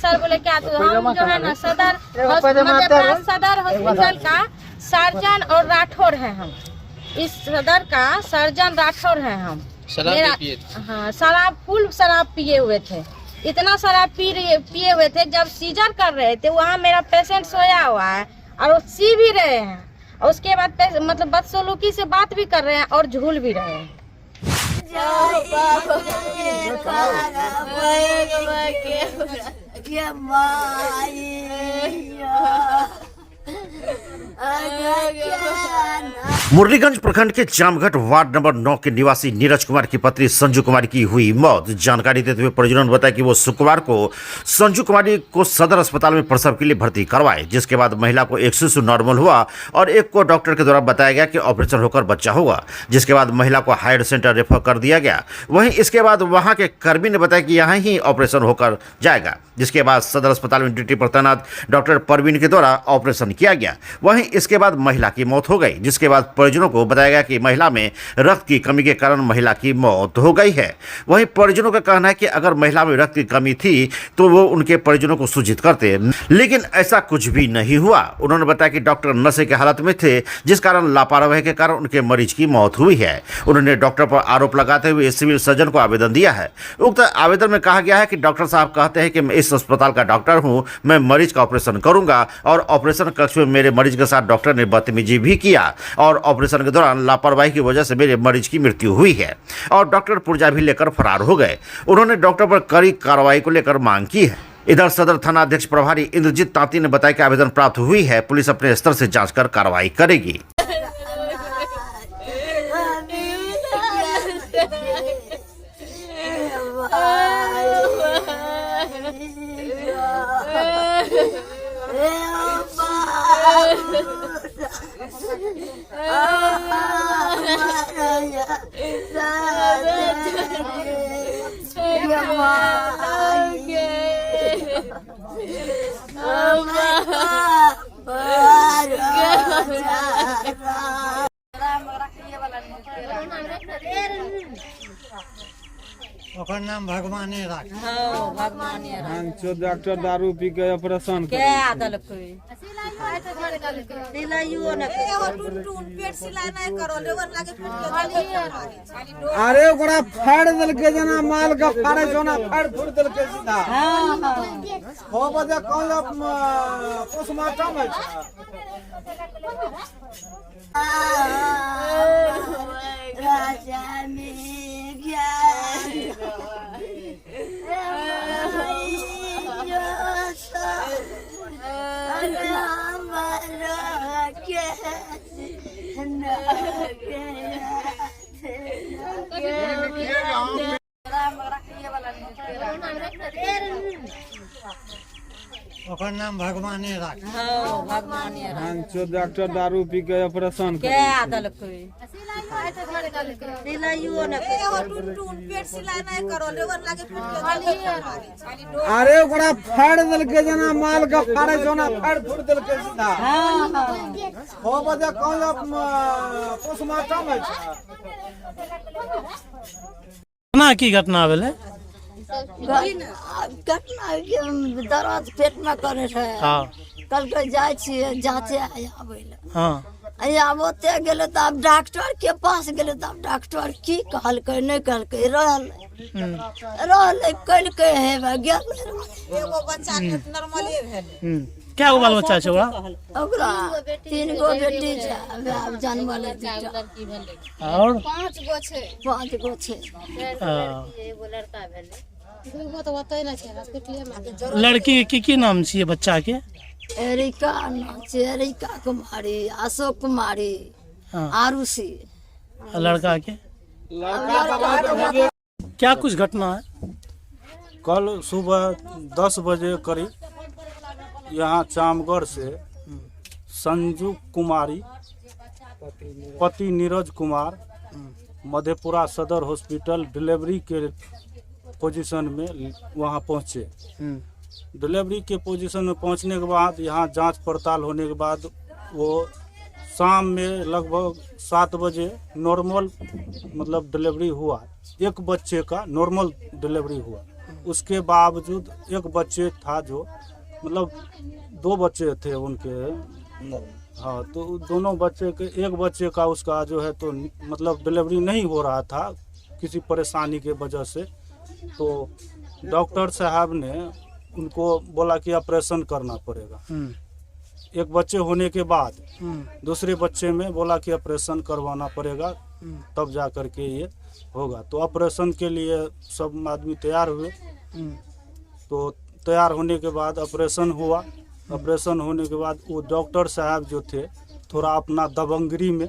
Sir बोले क्या तो हम जो है ना सदर हॉस्पिटल का सर्जन और राठौर है। हम इस सदर का सर्जन राठौर है। हम हाँ शराब फुल शराब पिए हुए थे, इतना शराब पिए हुए थे। जब सीजर कर रहे थे वहाँ मेरा पेशेंट सोया हुआ है और सी भी रहे हैं, और उसके बाद मतलब बदसलूकी से बात भी कर रहे हैं और झूल भी रहे हैं। मुरलीगंज प्रखंड के जामघट वार्ड नंबर 9 के निवासी नीरज कुमार की पत्नी संजू कुमारी की हुई मौत। जानकारी देते हुए परिजनों ने बताया कि वो शुक्रवार को संजू कुमारी को सदर अस्पताल में प्रसव के लिए भर्ती करवाए, जिसके बाद महिला को एक शिशु नॉर्मल हुआ और एक को डॉक्टर के द्वारा बताया गया कि ऑपरेशन होकर बच्चा होगा, जिसके बाद महिला को हायर सेंटर रेफर कर दिया गया। वहीं इसके बाद वहां के कर्मी ने बताया कि यहाँ ही ऑपरेशन होकर जाएगा, जिसके बाद सदर अस्पताल में ड्यूटी पर तैनात डॉक्टर परवीन के द्वारा ऑपरेशन किया गया। वहीं इसके बाद महिला की मौत हो गई, जिसके बाद परिजनों को बताया गया कि महिला में रक्त की कमी के कारण महिला की मौत हो गई है। वहीं परिजनों का कहना है कि अगर महिला में रक्त की कमी थी तो वो उनके परिजनों को सूचित करते, लेकिन ऐसा कुछ भी नहीं हुआ। उन्होंने बताया कि डॉक्टर नशे के हालत में थे, जिस कारण लापरवाही के कारण उनके मरीज की मौत हुई है। उन्होंने डॉक्टर पर आरोप लगाते हुए सिविल सर्जन को आवेदन दिया है। उक्त आवेदन में कहा गया है कि डॉक्टर साहब कहते हैं कि मैं इस अस्पताल का डॉक्टर हूं, मैं मरीज का ऑपरेशन करूंगा और ऑपरेशन कक्ष में मेरे मरीज के साथ डॉक्टर ने बदतमीजी भी किया और ऑपरेशन के दौरान लापरवाही की वजह से मेरे मरीज की मृत्यु हुई है और डॉक्टर पुर्जा भी लेकर फरार हो गए। उन्होंने डॉक्टर पर कड़ी कार्रवाई को लेकर मांग की है। इधर सदर थाना अध्यक्ष प्रभारी इंद्रजीत तांती ने बताया कि आवेदन प्राप्त हुई है, पुलिस अपने स्तर से जांच कर कार्रवाई करेगी। ओकर नाम भगवाने राख। हाँ भगवाने राख। जो डॉक्टर दारू पी के ऑपरेशन क्या दलकोई सिलाइयो न पेट सिलाई नहीं करो, लेवर लागे अरे ओकरा फाड़ देलके जना माल का फाड़े जोना फाड़ फुड़ देलके सीधा। हां हां 6 बजे कौन पोस्टमार्टम है। राजा में गया ओकर नाम भगवाने राख। हाँ भगवाने राख। जो डॉक्टर दारू पी के ऑपरेशन क्या दलकोई सिलाइयो न पेट सिलाई नहीं करो, लेवर लागे अरे ओकरा फाड़ देलके जना माल का फाड़े जोना फाड़ फुड़ देलके सीधा। हां हां 6 बजे कौन पोस्टमार्टम है। घटना की घटना भेलै? घटना दर्द पेट में करे है। हाँ कल के जाए छिए जांचे आबे ले। हाँ आबते गेले त अब डॉक्टर के पास गेले त अब डॉक्टर की कहलकै नहीं कहलकै रहल कल के है गेल एगो बच्चा के नॉर्मली भेल। क्या गो बाल बच्चा छै ओकरा? ओकरा 3 गो बेटी छै, अब जन्मल और 5 गो छै। 5 गो छै। एगो लड़का भेलै। लड़की के की नाम छियै बच्चा के? एरिका नाम छै, एरिका कुमारी, अशोक कुमारी, आरुषि। लड़का के क्या कुछ घटना है? कल सुबह 10 बजे करीब यहाँ चामगढ़ से संजू कुमारी पति नीरज कुमार मधेपुरा सदर हॉस्पिटल डिलीवरी के पोजीशन में वहाँ पहुँचे। डिलीवरी के पोजीशन में पहुँचने के बाद यहाँ जांच पड़ताल होने के बाद वो शाम में लगभग 7 बजे नॉर्मल मतलब डिलीवरी हुआ। एक बच्चे का नॉर्मल डिलीवरी हुआ। उसके बावजूद एक बच्चे था जो मतलब 2 बच्चे थे उनके, हाँ, तो दोनों बच्चे के एक बच्चे का उसका जो है तो मतलब डिलीवरी नहीं हो रहा था किसी परेशानी के वजह से। तो डॉक्टर साहब ने उनको बोला कि ऑपरेशन करना पड़ेगा। एक बच्चे होने के बाद दूसरे बच्चे में बोला कि ऑपरेशन करवाना पड़ेगा, तब जा कर के ये होगा। तो ऑपरेशन के लिए सब आदमी तैयार हुए। तो तैयार होने के बाद ऑपरेशन हुआ। ऑपरेशन होने के बाद वो डॉक्टर साहब जो थे थोड़ा अपना दबंगरी में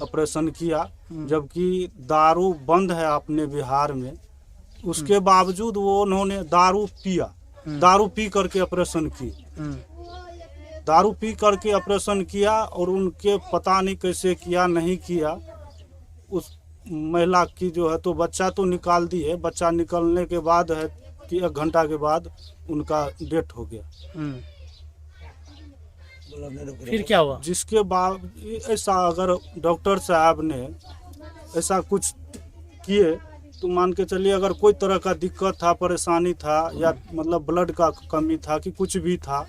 ऑपरेशन किया, जबकि दारू बंद है अपने बिहार में, उसके बावजूद वो उन्होंने दारू पिया, दारू पी करके ऑपरेशन की, दारू पी करके ऑपरेशन किया। और उनके पता नहीं कैसे किया नहीं किया, उस महिला की जो है तो बच्चा तो निकाल दिए। बच्चा निकलने के बाद है कि 1 घंटा के बाद उनका डेथ हो गया। फिर क्या हुआ? जिसके बाद ऐसा अगर डॉक्टर साहब ने ऐसा कुछ किए तो मान के चलिए अगर कोई तरह का दिक्कत था, परेशानी था, या मतलब ब्लड का कमी था कि कुछ भी था,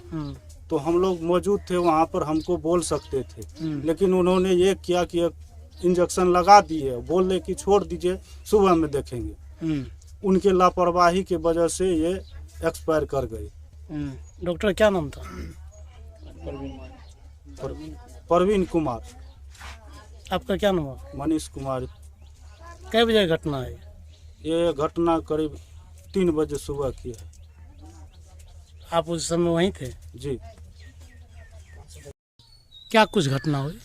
तो हम लोग मौजूद थे वहाँ पर, हमको बोल सकते थे। लेकिन उन्होंने ये किया कि एक इंजेक्शन लगा दिए, बोल रहे कि छोड़ दीजिए सुबह में देखेंगे। उनके लापरवाही के वजह से ये एक्सपायर कर गई। डॉक्टर क्या नाम था? परवीन कुमार। आपका क्या नाम है? मनीष कुमार। कै बजे घटना है? ये घटना करीब 3 बजे सुबह की है। आप उस समय वहीं थे? जी। क्या कुछ घटना हुई?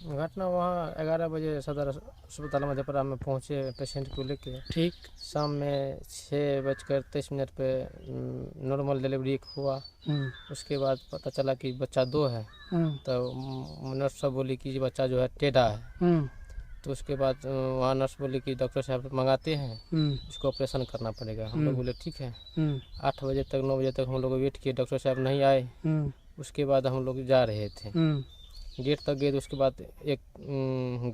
घटना वहाँ 11 बजे सदर अस्पताल मधेपुरा में पहुँचे पेशेंट को लेके। ठीक। शाम में 6:23 पे नॉर्मल डिलीवरी हुआ। उसके बाद पता चला कि बच्चा 2 है। तो नर्स सब बोली कि बच्चा जो है टेढ़ा है। तो उसके बाद वहाँ नर्स बोली कि डॉक्टर साहब मंगाते हैं, इसको ऑपरेशन करना पड़ेगा। हम लोग बोले ठीक है। 8 बजे तक 9 बजे तक हम लोग वेट किए, डॉक्टर साहब नहीं आए। उसके बाद हम लोग जा रहे थे, गेट तक गए। तो उसके बाद एक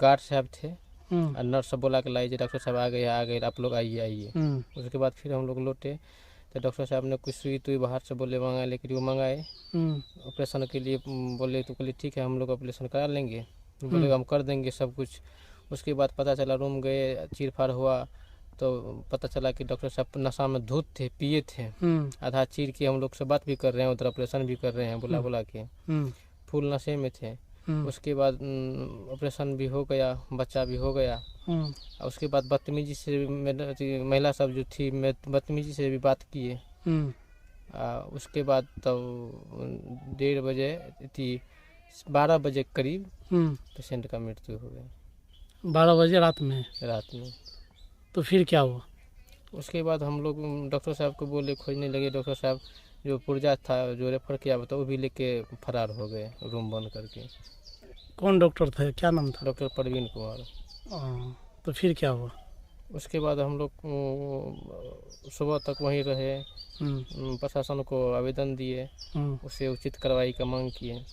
गार्ड साहब थे और नर्स सब बोला कि लाइए डॉक्टर साहब आ गए, आप लोग आइए। उसके बाद फिर हम लोग लौटे तो डॉक्टर साहब ने कुछ सुई तुई बाहर से बोले मंगाए, लेकिन वो मंगाए ऑपरेशन के लिए बोले। तो बोले ठीक है हम लोग ऑपरेशन करा लेंगे, बोले हम कर देंगे सब कुछ। उसके बाद पता चला रूम गए, चीर फाड़ हुआ तो पता चला कि डॉक्टर साहब नशा में धूत थे, पिए थे। आधा चीर के हम लोग से बात भी कर रहे हैं, उधर ऑपरेशन भी कर रहे हैं बुला के, फुल नशे में थे। उसके बाद ऑपरेशन भी हो गया, बच्चा भी हो गया। उसके बाद बदतमीजी से महिला सब जो थी बदतमीजी से भी बात किए। उसके बाद तब 1:30 बजे 12 बजे करीब पेशेंट का मृत्यु हो गया। 12 बजे रात में? तो फिर क्या हुआ? उसके बाद हम लोग डॉक्टर साहब को बोले, खोजने लगे। डॉक्टर साहब जो पुर्जा था जो रेफर किया था वो भी लेके फरार हो गए रूम बंद करके। कौन डॉक्टर थे, क्या नाम था? डॉक्टर परवीन कुमार। तो फिर क्या हुआ? उसके बाद हम लोग सुबह तक वहीं रहे, प्रशासन को आवेदन दिए, उसे उचित कार्रवाई का मांग किए।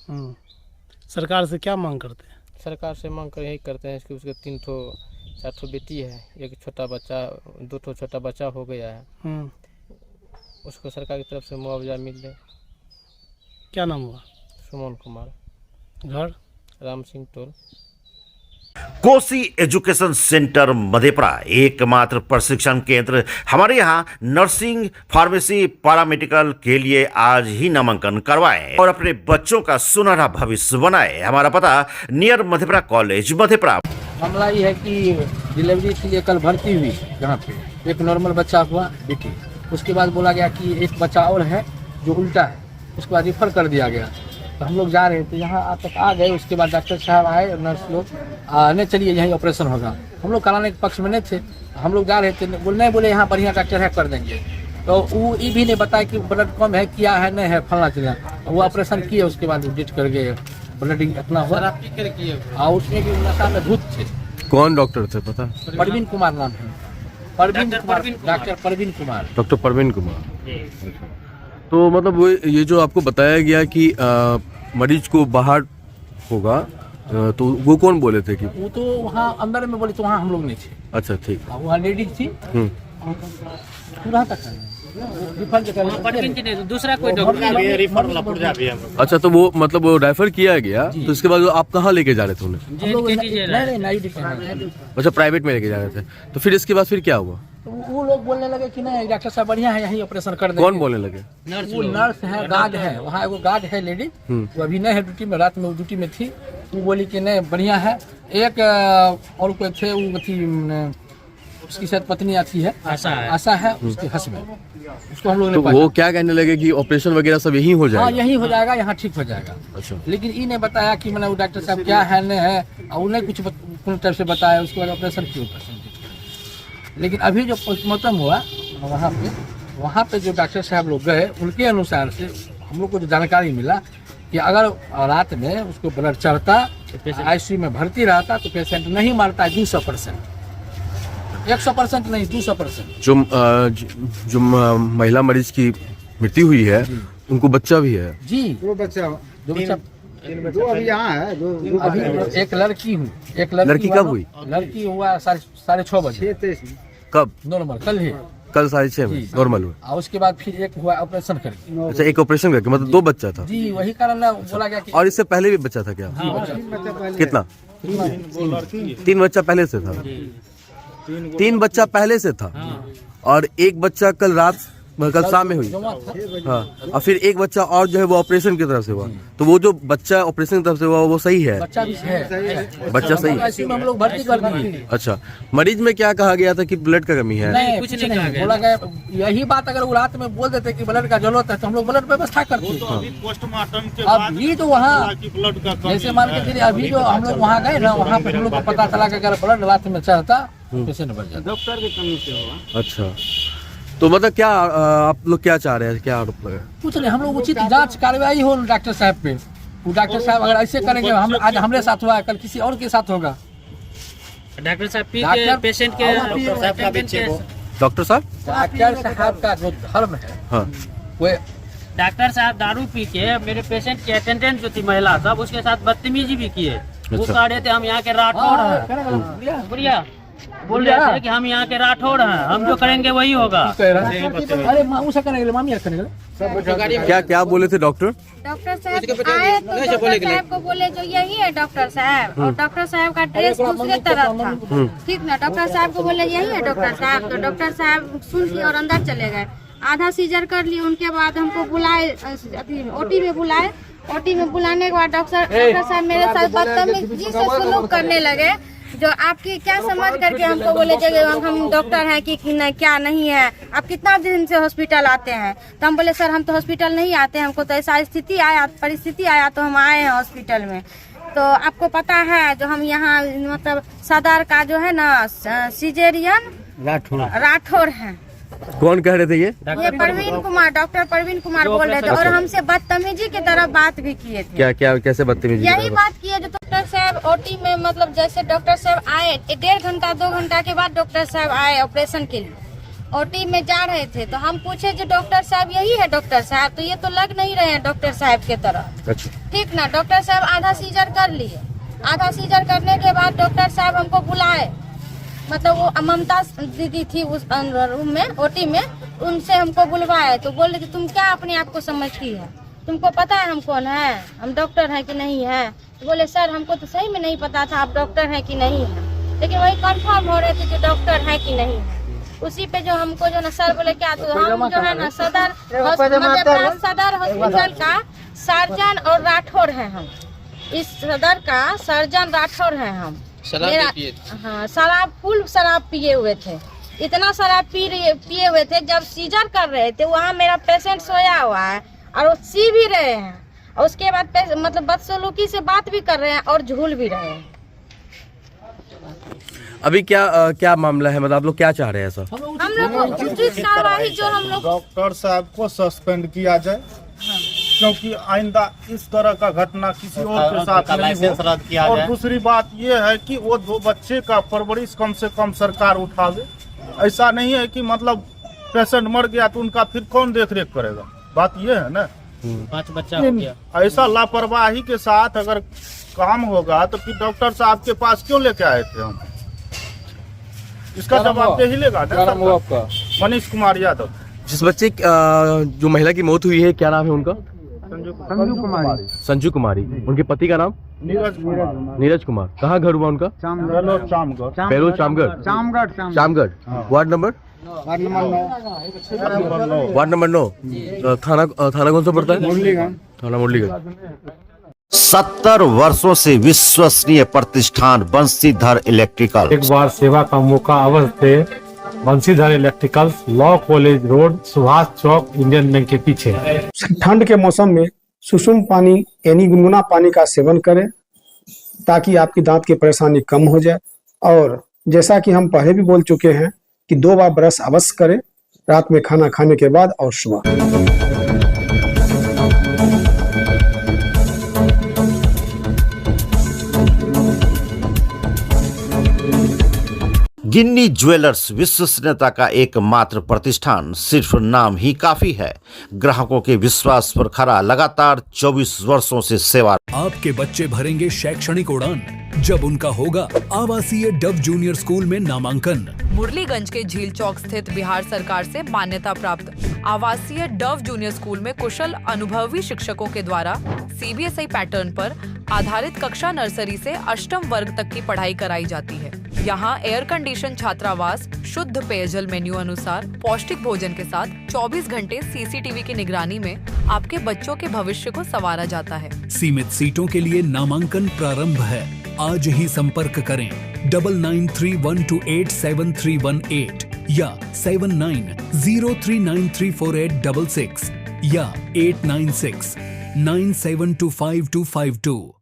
सरकार से क्या मांग करते हैं? सरकार से मांग कर यही करते हैं कि उसके 3-4 बेटी है, एक छोटा बच्चा, 2 छोटा बच्चा हो गया है, उसको सरकार की तरफ से मुआवजा मिल जाए। क्या नाम हुआ? सुमन कुमार। घर? Ram Singh toll. Kosi education centre Madhepura एकमात्र प्रशिक्षण केंद्र। हमारे यहाँ नर्सिंग, फार्मेसी, पैरामेडिकल के लिए आज ही नामांकन करवाएं और अपने बच्चों का सुनहरा भविष्य बनाएं। हमारा पता नियर मधेपुरा कॉलेज मधेपुरा। मामला ये है कि डिलीवरी के लिए कल भर्ती हुई यहाँ पे, एक नॉर्मल बच्चा हुआ बेटी। उसके बाद बोला गया कि एक बच्चा और है जो उल्टा है, उसके बाद रिफ़र कर दिया गया। तो हम लोग जा रहे थे, यहाँ तक आ गए। उसके बाद डॉक्टर साहब आए, नर्स लोग नहीं चलिए यहीं ऑपरेशन होगा। हम लोग कराने के पक्ष में नहीं थे, हम लोग जा रहे थे। बोले यहाँ बढ़िया डॉक्टर है, कर देंगे। तो वो ये भी नहीं बताया कि ब्लड कम है, किया है, नहीं है, फलना चिल्ला। वो ऑपरेशन किए, उसके बाद डेट कर गए। ब्लडिंग इतना हुआ और उसमें भी नशा में धूत थे। कौन डॉक्टर थे पता? परवीन कुमार नाम है। परवीन कुमार, डॉक्टर परवीन कुमार। डॉक्टर परवीन कुमार। तो मतलब वो ये जो आपको बताया गया कि मरीज को बाहर होगा, तो वो कौन बोले थे? कि वो तो वहाँ अंदर में बोले, तो वहाँ हम लोग नहीं थे। अच्छा ठीक। वहाँ लेडीज थी, पूरा तक रिफर के करके दूसरा कोई डॉक्टर अच्छा, तो वो मतलब वो रेफर किया गया, तो इसके बाद आप कहाँ लेके जा रहे थे उन्हें? नहीं अच्छा, प्राइवेट में लेके जा रहे थे। तो फिर इसके बाद फिर क्या हुआ? तो वो लोग बोलने लगे कि नहीं डॉक्टर साहब बढ़िया है, यही ऑपरेशन कर देंगे। कौन बोलने लगे? वो नर्स है, गार्ड है, वहाँ एगो गार्ड है लेडी, वो अभी नहीं है ड्यूटी में, रात में वो ड्यूटी में थी। वो बोली कि नहीं बढ़िया है। एक और कोई थे, वो थी उसकी शायद पत्नी आती है, आशा है उसके हस्बैंड, उसको हम लोग तो वो क्या कहने लगे कि ऑपरेशन वगैरह सब यही हो जाएगा? हाँ यही हो जाएगा, यहाँ ठीक हो जाएगा। अच्छा, लेकिन ये नहीं बताया कि मैंने वो डॉक्टर साहब क्या है नहीं है, और उन्हें कुछ पूर्ण टाइप से बताया। उसके बाद ऑपरेशन की लेकिन अभी जो पोस्टमार्टम हुआ वहाँ पे जो डॉक्टर साहब लोग गए, उनके अनुसार से हम लोग को जो जानकारी मिला कि अगर रात में उसको ब्लड चढ़ता, आईसीयू में भर्ती रहता, तो पेशेंट नहीं मरता 200%, 100% नहीं 200%। जो महिला मरीज की मृत्यु हुई है, उनको बच्चा भी है? जी, दो बच्चा दो अभी यहाँ है, दो अभी एक लड़की हुई, एक लड़की कब हुई? लड़की हुआ 6:30 बजे। कब? नॉर्मल कल ही, कल 6:30 बजे नॉर्मल हुआ। और उसके बाद फिर एक हुआ ऑपरेशन करके। अच्छा, एक ऑपरेशन करके, मतलब 2 बच्चा था? जी, वही कारण ना बोला गया कि और इससे पहले भी बच्चा था क्या? कितना? 3 बच्चा पहले से था? 3 बच्चा पहले से था, और एक बच्चा कल शाम में हुई। हाँ, और फिर एक बच्चा और जो है वो ऑपरेशन की तरफ से हुआ। तो वो जो बच्चा ऑपरेशन की तरफ से हुआ वो सही है? बच्चा भी है, बच्चा सही है। आईसीयू में हम लोग भर्ती कर दिए। अच्छा, मरीज में क्या कहा गया था कि ब्लड का कमी है? नहीं, कुछ नहीं कहा गया। बोला गया यही बात, अगर वो रात में बोल देते कि ब्लड का जरूरत है तो हम लोग ब्लड व्यवस्था करते। अभी तो वहाँ जैसे मान के चलिए, अभी जो हम लोग वहाँ गए ना, वहाँ पे हम लोग को पता चला कि अगर ब्लड रात में चढ़ता पेशेंट बच जाता। डॉक्टर की कमी से हुआ। अच्छा, तो मतलब क्या आप लोग क्या चाह रहे हैं, क्या आरोप लगा? कुछ नहीं, हम लोग उचित जांच कार्रवाई हो डॉक्टर साहब पे। वो डॉक्टर साहब अगर ऐसे करेंगे, हम आज हमारे साथ हुआ है, कल किसी और के साथ होगा। डॉक्टर साहब पेशेंट के डॉक्टर साहब का जो धर्म है, हाँ, वो डॉक्टर साहब दारू पी के मेरे पेशेंट की अटेंडेंट जो थी महिला साहब, उसके साथ बदतमीजी भी किए। वो कह रहे थे हम यहाँ के राठौड़ हैं, बुढ़िया बोल रहे थे कि हम यहाँ के राठौड़ हैं, हम जो करेंगे वही होगा। अरे मामू से करेंगे, मामी करेंगे। क्या बोले थे डॉक्टर? डॉक्टर साहब आए तो डॉक्टर साहब को बोले जो यही है डॉक्टर साहब, और डॉक्टर साहब का ड्रेस दूसरे तरह था, ठीक ना। डॉक्टर साहब को बोले यही है डॉक्टर साहब, तो डॉक्टर साहब सुन के और अंदर चले गए। आधा सीजर कर लिए, उनके बाद हमको बुलाए, ओटी में बुलाए। ओटी में बुलाने के बाद डॉक्टर साहब मेरे साथ बदतमीजी से सलूक करने लगे, जो आपकी क्या समझ करके हमको बोले जगह हम डॉक्टर हैं कि नहीं, क्या नहीं है, आप कितना दिन से हॉस्पिटल आते हैं? तो हम बोले सर हम तो हॉस्पिटल नहीं आते हैं, हमको तो ऐसा स्थिति आया, परिस्थिति आया तो हम आए हैं हॉस्पिटल में। तो आपको पता है जो हम यहाँ मतलब सदर का जो है ना सिजेरियन राठौर हैं। कौन कह रहे थे ये प्रवीण कुमार, डॉक्टर प्रवीण कुमार बोल रहे थे, और हमसे बदतमीजी की तरह बात भी किए थे। क्या कैसे बदतमीजी? यही बात किए जो डॉक्टर साहब ओटी में, मतलब जैसे डॉक्टर साहब आए 1.5 घंटा 2 घंटा के बाद डॉक्टर साहब आए ऑपरेशन के लिए, ओटी में जा रहे थे। तो हम पूछे जो डॉक्टर साहब यही है डॉक्टर साहब, तो ये तो लग नहीं रहे हैं डॉक्टर साहब के तरह, ठीक ना। डॉक्टर साहब आधा सीजर कर लिए, आधा सीजर करने के बाद डॉक्टर साहब हमको बुलाए, मतलब वो ममता दीदी थी उस रूम में, ओटी में, उनसे हमको बुलवाए। तो बोल रहे थे तुम क्या अपने आप को समझती है, तुमको पता है हम कौन है, हम डॉक्टर हैं कि नहीं है? तो बोले सर हमको तो सही में नहीं पता था आप डॉक्टर हैं कि नहीं है, लेकिन वही कंफर्म हो रहे थे कि डॉक्टर है कि नहीं है। उसी पे जो हमको जो ना सर बोले क्या, तो हम जो है ना सदर हॉस्पिटल का सर्जन और राठौर है, हम इस सदर का सर्जन राठौर है हम। हाँ, फुल शराब पिए हुए थे, इतना शराब पिए हुए थे। जब सीजर कर रहे थे वहाँ मेरा पेशेंट सोया हुआ है और वो सी भी रहे हैं, और उसके बाद मतलब बदसलूकी से बात भी कर रहे हैं और झूल भी रहे हैं। अभी क्या मामला है, मतलब आप लोग क्या चाह रहे हैं सर? हम लोग उचित कार्रवाई जो हम लोग डॉक्टर साहब को सस्पेंड किया जाए, क्योंकि आइंदा इस तरह का घटना किसी और के साथ नहीं हो। और दूसरी बात यह है कि वो 2 बच्चे का परवरिश कम से कम सरकार उठावे। ऐसा नहीं है कि मतलब पेशेंट मर गया तो उनका फिर कौन देख रेख करेगा, बात यह है ना। 5 बच्चा हो गया, ऐसा लापरवाही के साथ अगर काम होगा तो फिर डॉक्टर साहब के पास क्यों लेके आए थे हम? इसका जवाब दे ही लेगा ना मनीष कुमार यादव। जिस बच्चे जो महिला की मौत हुई है, क्या नाम है उनका? संजू कुमारी। उनके पति का नाम? नीरज कुमार। कहाँ घर हुआ उनका? बेलोर चामगढ़। Ward number 9। थाना कौन सा पड़ता है? थाना मुरलीगंज। 70 वर्षों से विश्वसनीय प्रतिष्ठान बंशीधर इलेक्ट्रिकल। एक बार सेवा का मौका अवश्य थे। Banshidhar electricals, law college road, Subhash Chowk, Indian bank के पीछे। ठंड के मौसम में सुसुम पानी यानी गुनगुना पानी का सेवन करें ताकि आपकी दांत की परेशानी कम हो जाए। और जैसा कि हम पहले भी बोल चुके हैं कि 2 बार ब्रश अवश्य करें, रात में खाना खाने के बाद और सुबह। गिन्नी ज्वेलर्स विश्वसनीयता का एकमात्र प्रतिष्ठान। सिर्फ नाम ही काफी है। ग्राहकों के विश्वास पर खरा लगातार 24 वर्षों से सेवा। आपके बच्चे भरेंगे शैक्षणिक उड़ान जब उनका होगा आवासीय डव जूनियर स्कूल में नामांकन। मुरलीगंज के झील चौक स्थित बिहार सरकार से मान्यता प्राप्त आवासीय डव जूनियर स्कूल में कुशल अनुभवी शिक्षकों के द्वारा CBSI पैटर्न पर आधारित कक्षा नर्सरी से 8वीं वर्ग तक की पढ़ाई कराई जाती है। यहाँ एयर कंडीशन छात्रावास, शुद्ध पेयजल मेन्यू अनुसार पौष्टिक भोजन के साथ 24 घंटे CCTV की निगरानी में आपके बच्चों के भविष्य को संवारा जाता है। सीमित सीटों के लिए नामांकन प्रारंभ है। आज ही संपर्क करें 9931287318 या 7903934866 या 8969725252।